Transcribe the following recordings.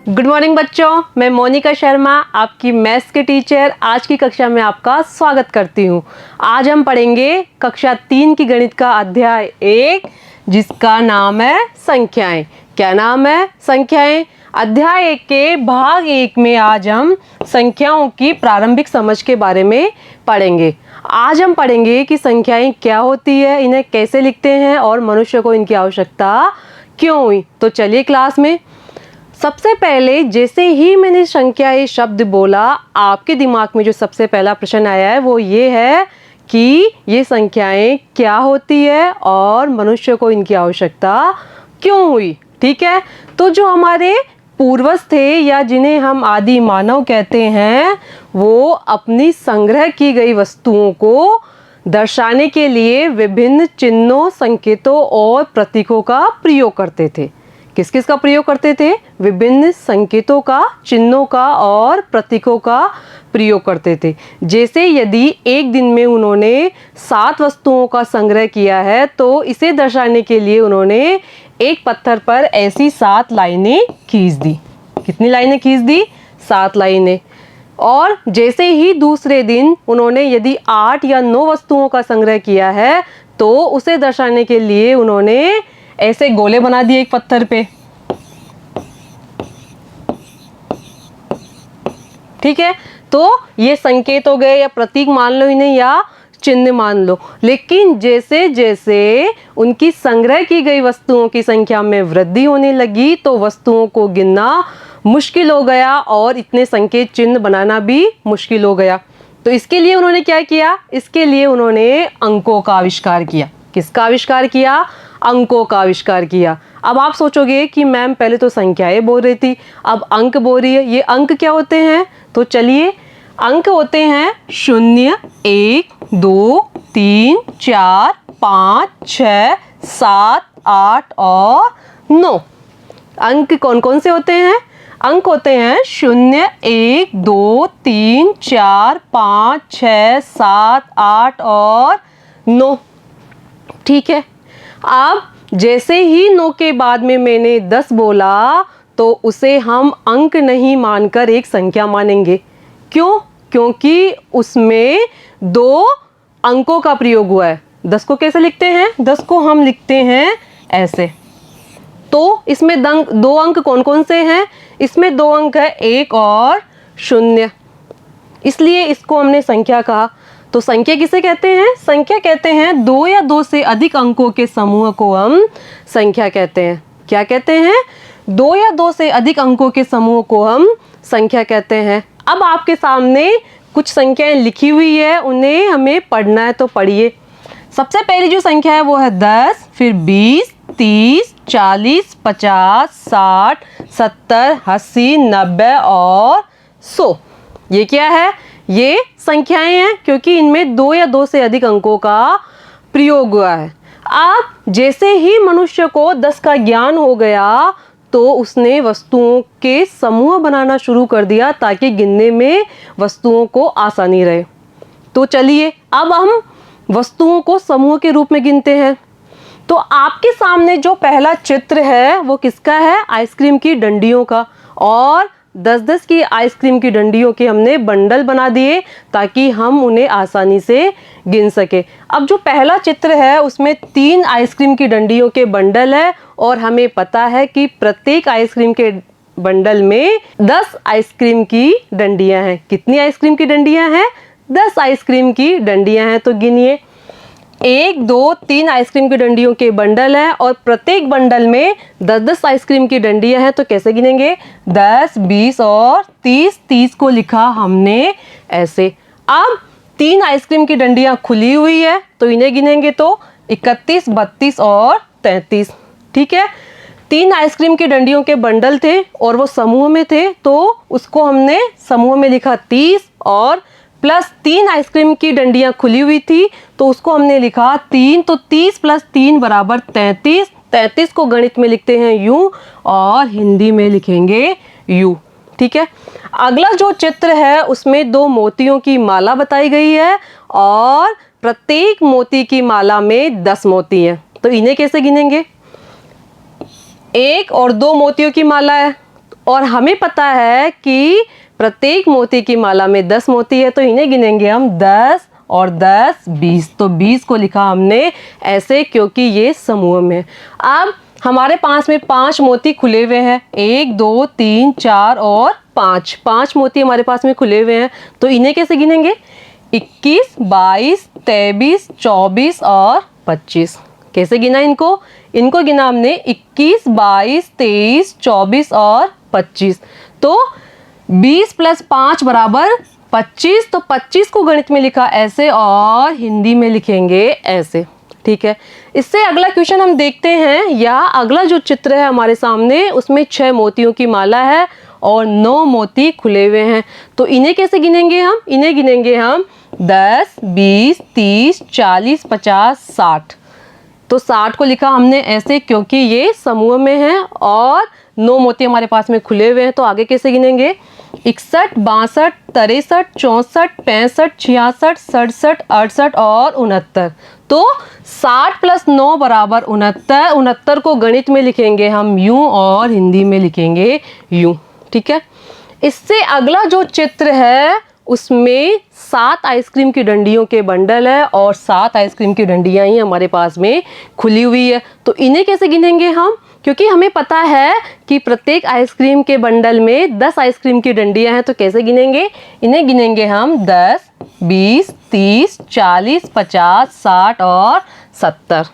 Good morning बच्चों, मैं मोनिका शर्मा आपकी मैथ्स के टीचर आज की कक्षा में आपका स्वागत करती हूँ। आज हम पढ़ेंगे कक्षा 3 की गणित का अध्याय 1 जिसका नाम है संख्याएं। क्या नाम है? संख्याएं। अध्याय 1 के भाग 1 में आज हम संख्याओं की प्रारंभिक समझ के बारे में पढ़ेंगे। आज हम पढ़ेंगे कि संख्याएं क्या होती है, इन्हें कैसे लिखते हैं और मनुष्य को इनकी आवश्यकता क्यों हुई। तो चलिए क्लास में। सबसे पहले जैसे ही मैंने संख्याएं शब्द बोला, आपके दिमाग में जो सबसे पहला प्रश्न आया है वो ये है कि ये संख्याएं क्या होती है और मनुष्य को इनकी आवश्यकता क्यों हुई। ठीक है, तो जो हमारे पूर्वज थे या जिन्हें हम आदि मानव कहते हैं, वो अपनी संग्रह की गई वस्तुओं को दर्शाने के लिए विभिन्न चिन्हों, संकेतों और प्रतीकों का प्रयोग करते थे। किस किस का प्रयोग करते थे? विभिन्न संकेतों का, चिन्हों का और प्रतीकों का प्रयोग करते थे। जैसे यदि एक दिन में उन्होंने 7 वस्तुओं का संग्रह किया है तो इसे दर्शाने के लिए उन्होंने एक पत्थर पर ऐसी 7 लाइनें खींच दी। कितनी लाइनें खींच दी? 7 लाइनें। और जैसे ही दूसरे दिन उन्होंने यदि 8 या 9 वस्तुओं का संग्रह किया है तो उसे दर्शाने के लिए उन्होंने ऐसे गोले बना दिए एक पत्थर पे। ठीक है, तो ये संकेत हो गए या प्रतीक मान लो इन्हें या चिन्ह मान लो। लेकिन जैसे जैसे उनकी संग्रह की गई वस्तुओं की संख्या में वृद्धि होने लगी तो वस्तुओं को गिनना मुश्किल हो गया और इतने संकेत चिन्ह बनाना भी मुश्किल हो गया। तो इसके लिए उन्होंने क्या किया? इसके लिए उन्होंने अंकों का आविष्कार किया। किसका आविष्कार किया? अंकों का आविष्कार किया। अब आप सोचोगे कि मैम पहले तो संख्याएं बोल रही थी, अब अंक बोल रही है। ये अंक क्या होते हैं? तो चलिए, अंक होते हैं 0, 1, 2, 3, 4, 5, 6, 7, 8 और 9। अंक कौन कौन से होते हैं? अंक होते हैं 0, 1, 2, 3, 4, 5, 6, 7, 8 और 9। ठीक है, अब जैसे ही 9 के बाद में मैंने 10 बोला तो उसे हम अंक नहीं मानकर एक संख्या मानेंगे। क्यों? क्योंकि उसमें 2 अंकों का प्रयोग हुआ है। 10 को कैसे लिखते हैं? 10 को हम लिखते हैं ऐसे। तो इसमें 2 अंक कौन कौन से हैं? इसमें 2 अंक है 1 और 0, इसलिए इसको हमने संख्या कहा। तो संख्या किसे कहते हैं? संख्या कहते हैं 2 या 2 से अधिक अंकों के समूह को हम संख्या कहते हैं। क्या कहते हैं? 2 या 2 से अधिक अंकों के समूह को हम संख्या कहते हैं। अब आपके सामने कुछ संख्याएं लिखी हुई है, उन्हें हमें पढ़ना है तो पढ़िए। सबसे पहली जो संख्या है वो है 10, फिर 20, 30, 40, 50, 60, 70, 80, 90 और 100। ये क्या है? ये संख्याएं हैं क्योंकि इनमें 2 या 2 से अधिक अंकों का प्रयोग हुआ है। अब जैसे ही मनुष्य को 10 का ज्ञान हो गया तो उसने वस्तुओं के समूह बनाना शुरू कर दिया ताकि गिनने में वस्तुओं को आसानी रहे। तो चलिए अब हम वस्तुओं को समूह के रूप में गिनते हैं। तो आपके सामने जो पहला चित्र है वो किसका है? आइसक्रीम की डंडियों का। और 10-10 की आइसक्रीम की डंडियों के हमने बंडल बना दिए ताकि हम उन्हें आसानी से गिन सके। अब जो पहला चित्र है उसमें 3 आइसक्रीम की डंडियों के बंडल है और हमें पता है कि प्रत्येक आइसक्रीम के बंडल में 10 आइसक्रीम की डंडियां हैं। कितनी आइसक्रीम की डंडियां हैं? 10 आइसक्रीम की डंडियां हैं। तो गिनिए, 1, 2, 3 आइसक्रीम की डंडियों के बंडल हैं और प्रत्येक बंडल में 10-10 आइसक्रीम की डंडियां हैं। तो कैसे गिनेंगे? 10, 20 और 30। 30 को लिखा हमने ऐसे। अब 3 आइसक्रीम की डंडियां खुली हुई है तो इन्हें गिनेंगे तो 31, 32 और 33। ठीक है, 3 आइसक्रीम की डंडियों के बंडल थे और वो समूह में थे तो उसको हमने समूह में लिखा 30 और प्लस 3 आइसक्रीम की डंडियां खुली हुई थी तो उसको हमने लिखा 3। तो 30 + 3 = 33। 33 को गणित में लिखते हैं यू और हिंदी में लिखेंगे यू। ठीक है, अगला जो चित्र है उसमें 2 मोतियों की माला बताई गई है और प्रत्येक मोती की माला में 10 मोती हैं। तो इन्हें कैसे गिनेंगे? 1 और 2 मोतियों की माला है और हमें पता है कि प्रत्येक मोती की माला में 10 मोती है, तो इन्हें गिनेंगे हम 10 और 10 20। तो 20 को लिखा हमने ऐसे क्योंकि ये समूह में। अब हमारे पास में 5 मोती खुले हुए हैं, 1 2 3 4 और 5 मोती हमारे पास में खुले हुए हैं। तो इन्हें कैसे गिनेंगे? 21 22 23 24 और 25। कैसे गिना इनको? इनको गिना हमने 21 22 23 24 और 25। तो 20 + 5 = 25। तो 25 को गणित में लिखा ऐसे और हिंदी में लिखेंगे ऐसे। ठीक है, इससे अगला क्वेश्चन हम देखते हैं। या अगला जो चित्र है हमारे सामने, उसमें 6 मोतियों की माला है और 9 मोती खुले हुए हैं। तो इन्हें कैसे गिनेंगे हम? इन्हें गिनेंगे हम 10 20 30 40 50 60। तो 60 को लिखा हमने ऐसे क्योंकि ये समूह में है और 9 मोती हमारे पास में खुले हुए हैं। तो आगे कैसे गिनेंगे? 61 62 63 64 65 66 67 68 और 69। तो 60 + 9 = 69। 69 को गणित में लिखेंगे हम यूं और हिंदी में लिखेंगे यूं। ठीक है, इससे अगला जो चित्र है उसमें 7 आइसक्रीम की डंडियों के बंडल है और 7 आइसक्रीम की डंडियां ही हमारे पास में खुली हुई है। तो इन्हें कैसे गिनेंगे हम? क्योंकि हमें पता है कि प्रत्येक आइसक्रीम के बंडल में 10 आइसक्रीम की डंडियां हैं। तो कैसे गिनेंगे? इन्हें गिनेंगे हम 10 20 30 40 50 60 और 70।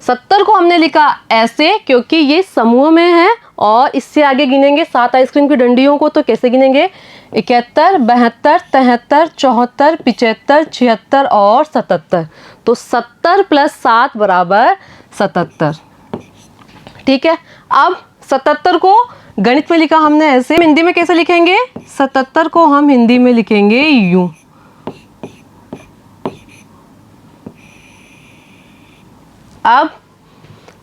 70 को हमने लिखा ऐसे क्योंकि ये समूह में है और इससे आगे गिनेंगे 7 आइसक्रीम की डंडियों को। तो कैसे गिनेंगे? 71 72 73 74 75 76 और 77। तो 70 + 7 = 77। ठीक है, अब 77 को गणित में लिखा हमने ऐसे। हिंदी में कैसे लिखेंगे? 77 को हम हिंदी में लिखेंगे यूं। अब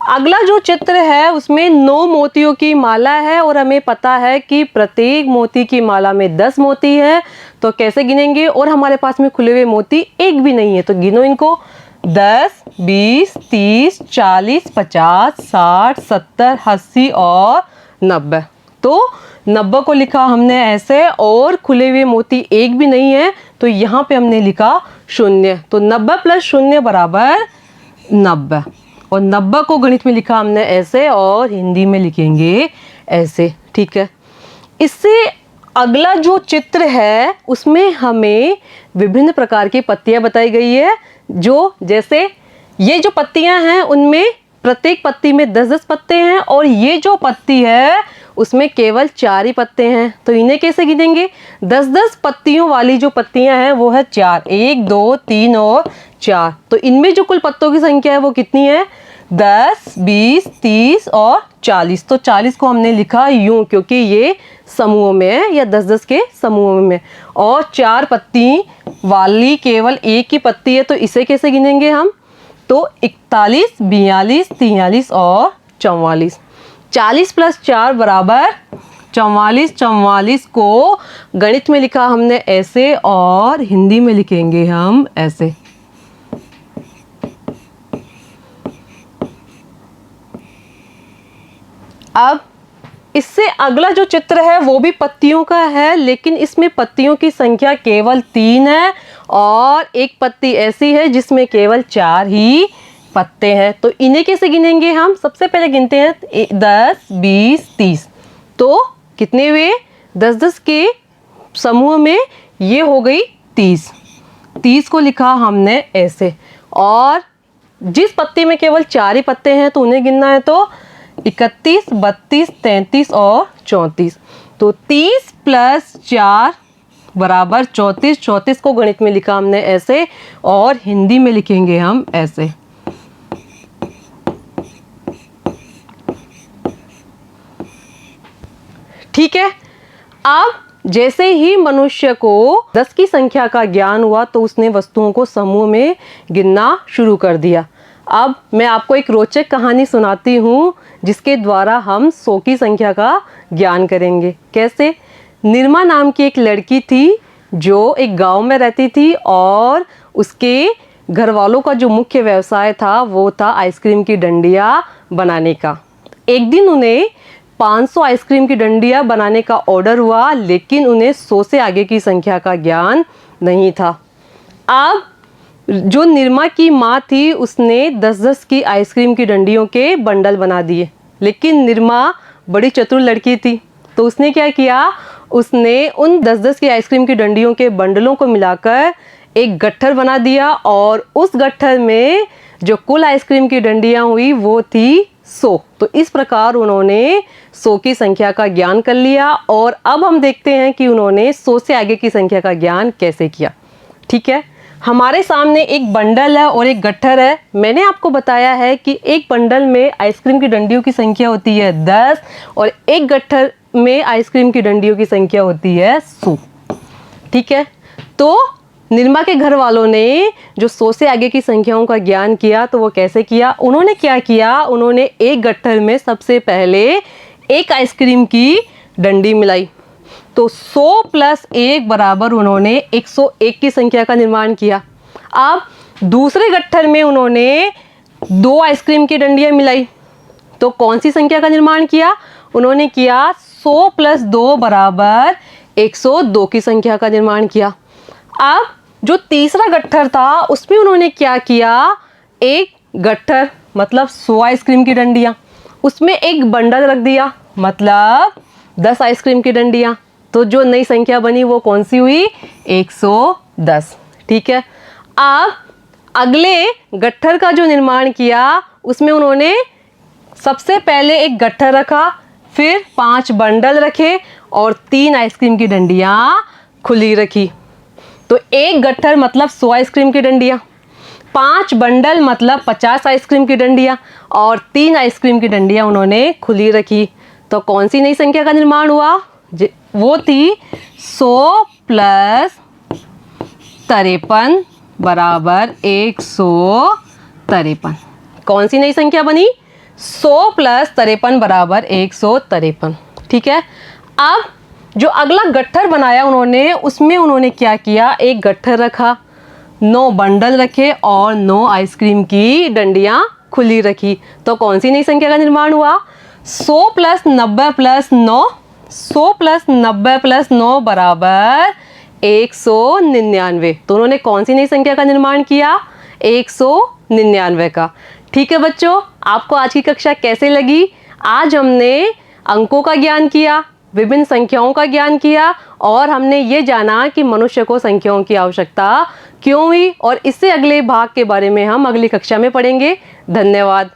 अगला जो चित्र है उसमें 9 मोतियों की माला है और हमें पता है कि प्रत्येक मोती की माला में 10 मोती है। तो कैसे गिनेंगे? और हमारे पास में खुले हुए मोती एक भी नहीं है। तो गिनो इनको 10 20 30 40 50 60 70 80 और 90। तो 90 को लिखा हमने ऐसे और खुले हुए मोती एक भी नहीं है। तो यहाँ पे हमने लिखा 0। तो 90 + 0 = 90 और 90 को गणित में लिखा हमने ऐसे और हिंदी में लिखेंगे ऐसे। ठीक है, इससे अगला जो चित्र है उसमें हमें विभिन्न प्रकार की पत्तियां बताई गई है। जो जैसे ये जो पत्तियां हैं उनमें प्रत्येक पत्ती में 10-10 पत्ते हैं और ये जो पत्ती है उसमें केवल 4 ही पत्ते हैं। तो इन्हें कैसे गिनेंगे? 10-10 पत्तियों वाली जो पत्तियां हैं वो है 4, 1 2 3 और 4। तो इनमें जो कुल पत्तों की संख्या है वो कितनी है? 10 20 30 और 40। तो 40 को हमने लिखा यूं क्योंकि ये समूह में है या 10-10 के समूह में। और 4 पत्ती वाली केवल एक ही पत्ती है। तो इसे कैसे गिनेंगे हम? तो 41 42 43 और 44। 40 + 4 = 44। 44 को गणित में लिखा हमने ऐसे और हिंदी में लिखेंगे हम ऐसे। अब इससे अगला जो चित्र है वो भी पत्तियों का है, लेकिन इसमें पत्तियों की संख्या केवल 3 है और एक पत्ती ऐसी है जिसमें केवल 4 ही पत्ते हैं। तो इन्हें कैसे गिनेंगे हम? सबसे पहले गिनते हैं 10 20 30। तो कितने हुए? 10-10 के समूह में ये हो गई 30। 30 को लिखा हमने ऐसे और जिस पत्ती में केवल 4 ही पत्ते हैं तो उन्हें गिनना है। तो 31 32 33 और 34। तो 30 + 4 = 34। 34 को गणित में लिखा हमने ऐसे और हिंदी में लिखेंगे हम ऐसे। ठीक है, अब जैसे ही मनुष्य को 10 की संख्या का ज्ञान हुआ तो उसने वस्तुओं को समूह में गिनना शुरू कर दिया। अब मैं आपको एक रोचक कहानी सुनाती हूँ जिसके द्वारा हम 100 की संख्या का ज्ञान करेंगे। कैसे? निर्मा नाम की एक लड़की थी जो एक गांव में रहती थी और उसके घर वालों का जो मुख्य व्यवसाय था वो था आइसक्रीम की डंडियाँ बनाने का। एक दिन उन्हें 500 आइसक्रीम की डंडियां बनाने का ऑर्डर हुआ, लेकिन उन्हें 100 से आगे की संख्या का ज्ञान नहीं था। अब जो निरमा की माँ थी उसने 10-10 की आइसक्रीम की डंडियों के बंडल बना दिए, लेकिन निरमा बड़ी चतुर लड़की थी, तो उसने क्या किया, उसने उन 10-10 की आइसक्रीम की डंडियों के बंडलों को मिलाकर एक गट्ठर बना दिया और उस गट्ठर में जो कुल आइसक्रीम की डंडियां हुई वो थी 100। तो इस प्रकार उन्होंने 100 की संख्या का ज्ञान कर लिया। और अब हम देखते हैं कि उन्होंने 100 से आगे की संख्या का ज्ञान कैसे किया। ठीक है, हमारे सामने एक बंडल है और एक गट्ठर है। मैंने आपको बताया है कि एक बंडल में आइसक्रीम की डंडियों की संख्या होती है 10 और एक गट्ठर में आइसक्रीम की डंडियों की संख्या होती है 100। ठीक है, तो निरमा के घर वालों ने जो 100 से आगे की संख्याओं का ज्ञान किया, तो वो कैसे किया, उन्होंने क्या किया, उन्होंने एक गट्ठर में सबसे पहले एक आइसक्रीम की डंडी मिलाई, तो 100 + 1 बराबर उन्होंने 101 की संख्या का निर्माण किया। अब दूसरे गट्ठर में उन्होंने 2 आइसक्रीम की डंडियां मिलाई, तो कौन सी संख्या का निर्माण किया, उन्होंने किया 100 + 2 बराबर 102 की संख्या का निर्माण किया। अब जो तीसरा गट्ठर था उसमें उन्होंने क्या किया, एक गट्ठर मतलब 100 आइसक्रीम की डंडियां, उसमें एक बंडल रख दिया मतलब 10 आइसक्रीम की डंडियां, तो जो नई संख्या बनी वो कौन सी हुई, 110। ठीक है, अब अगले गट्ठर का जो निर्माण किया उसमें उन्होंने सबसे पहले एक गट्ठर रखा, फिर 5 बंडल रखे और 3 आइसक्रीम की डंडियां खुली रखी। तो एक गट्ठर मतलब 100 आइसक्रीम की डंडियां, 5 बंडल मतलब 50 आइसक्रीम की डंडियां और 3 आइसक्रीम की डंडियां उन्होंने खुली रखी। तो कौन सी नई संख्या का निर्माण हुआ, वो थी 100 + 53 बराबर 153। कौन सी नई संख्या बनी, 100 + 53 बराबर 153। ठीक है, अब जो अगला गट्ठर बनाया उन्होंने, उसमें उन्होंने क्या किया, एक गट्ठर रखा, 9 बंडल रखे और 9 आइसक्रीम की डंडियां खुली रखी। तो कौन सी नई संख्या का निर्माण हुआ, 100 + 90 + 9, 100 + 90 + 9 बराबर 199। तो उन्होंने कौन सी नई संख्या का निर्माण किया, 199 का। ठीक है बच्चों, आपको आज की कक्षा कैसे लगी। आज हमने अंकों का ज्ञान किया, विभिन्न संख्याओं का ज्ञान किया और हमने ये जाना कि मनुष्य को संख्याओं की आवश्यकता क्यों हुई, और इससे अगले भाग के बारे में हम अगली कक्षा में पढ़ेंगे। धन्यवाद।